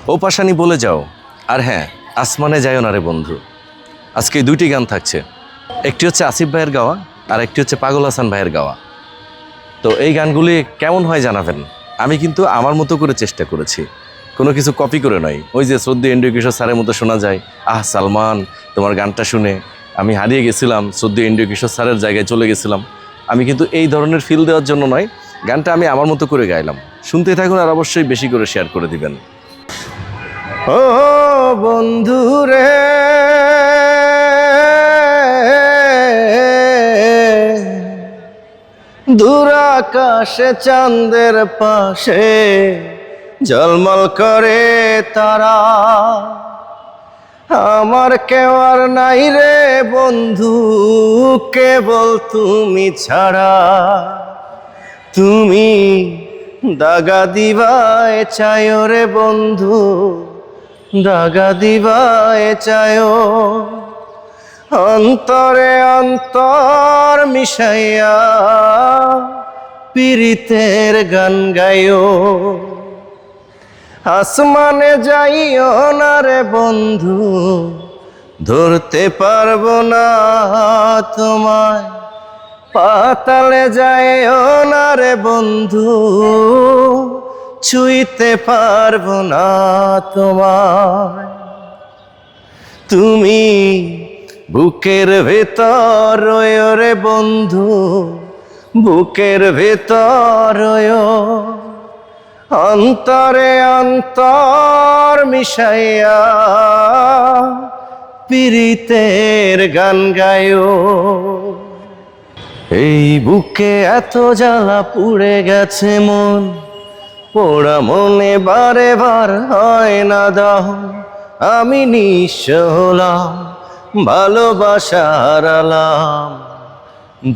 ও পাশানি বলে যাও, আর হ্যাঁ আসমানে যাইও না রে বন্ধু। আজকে এই দুইটি গান থাকছে, একটি হচ্ছে আসিফ ভাইয়ের গাওয়া আর একটি হচ্ছে পাগল হাসান ভাইয়ের গাওয়া। তো এই গানগুলি কেমন হয় জানাবেন। আমি কিন্তু আমার মতো করে চেষ্টা করেছি, কোনো কিছু কপি করে নয়। ওই যে শ্রদ্ধেয় এন্ড্রু কিশোর স্যারের মতো শোনা যায়, আহ সালমান তোমার গানটা শুনে আমি হারিয়ে গেছিলাম, শ্রদ্ধেয় এন্ড্রু কিশোর স্যারের জায়গায় চলে গেছিলাম। আমি কিন্তু এই ধরনের ফিল দেওয়ার জন্য নয়, গানটা আমি আমার মতো করে গাইলাম। শুনতে থাকুন আর অবশ্যই বেশি করে শেয়ার করে দিবেন। ও বন্ধু রে, দূর আকাশে চাঁদের পাশে ঝলমল করে তারা, আমার কেউ আর নাই রে বন্ধু, কেবল তুমি ছাড়া। তুমি দাগা দিবায় চায় রে বন্ধু, দাগা দিবায় চায়, অন্তরে অন্তর মিশাইয়া পীড়িতের গান গাইও। আসমানে যাইও না রে বন্ধু, ধরতে পারবো না তোমায়। পাতালে যাইও না রে বন্ধু, ছুঁইতে পারবো না তোমায়। তুমি বুকের ভেতর রয়ো রে বন্ধু, বুকের ভেতর রয়ো, অন্তরে অন্তর মিশাইয়া পীড়িতের গান গায়ো। এই বুকে এত জ্বালা পুড়ে গেছে মন, পোড়া মনে বারে বার হয় না দহন। আমি নিঃস্ব হলাম, ভালোবাসা হারালাম,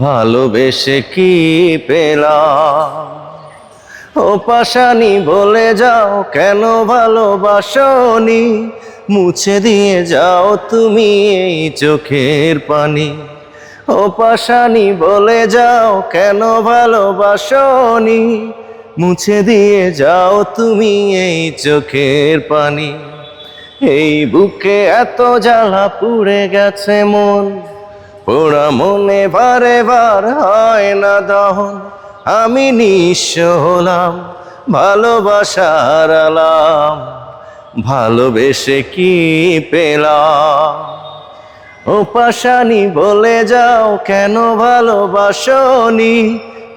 ভালোবেসে কি পেলাম। ও পাশানি বলে যাও কেন ভালোবাসনি, মুছে দিয়ে যাও তুমি এই চোখের পানি। ও পাশানি বলে যাও কেন ভালোবাসনি, মুছে দিয়ে যাও তুমি এই চোখের পানি। এই বুকে এত জ্বালা পুড়ে গেছে মন, পোড়া মনে বারে বার হয় না দহন। আমি নিঃস্ব হলাম, ভালোবাসা হারালাম, ভালোবেসে কি পেলাম। ও পাশানি বলে যাও কেন ভালোবাসনি,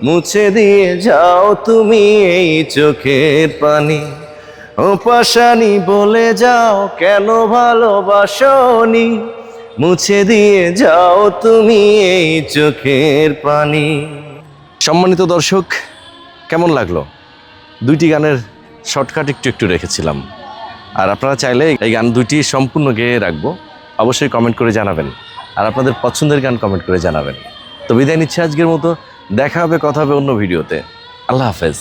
মুছে দিয়ে যাও তুমি এই চোখের পানি। ও পাশানি বলে যাও কেন ভালোবাসনি, মুছে দিয়ে যাও তুমি এই চোখের পানি। সম্মানিত দর্শক, কেমন লাগলো? দুইটি গানের শর্টকাট একটু একটু রেখেছিলাম, আর আপনারা চাইলে এই গান দুইটি সম্পূর্ণ গেয়ে রাখবো। অবশ্যই কমেন্ট করে জানাবেন, আর আপনাদের পছন্দের গান কমেন্ট করে জানাবেন। তো বিদায় নিচ্ছে আজকের মতো, দেখা হবে, কথা হবে অন্য ভিডিওতে। আল্লাহ হাফেজ।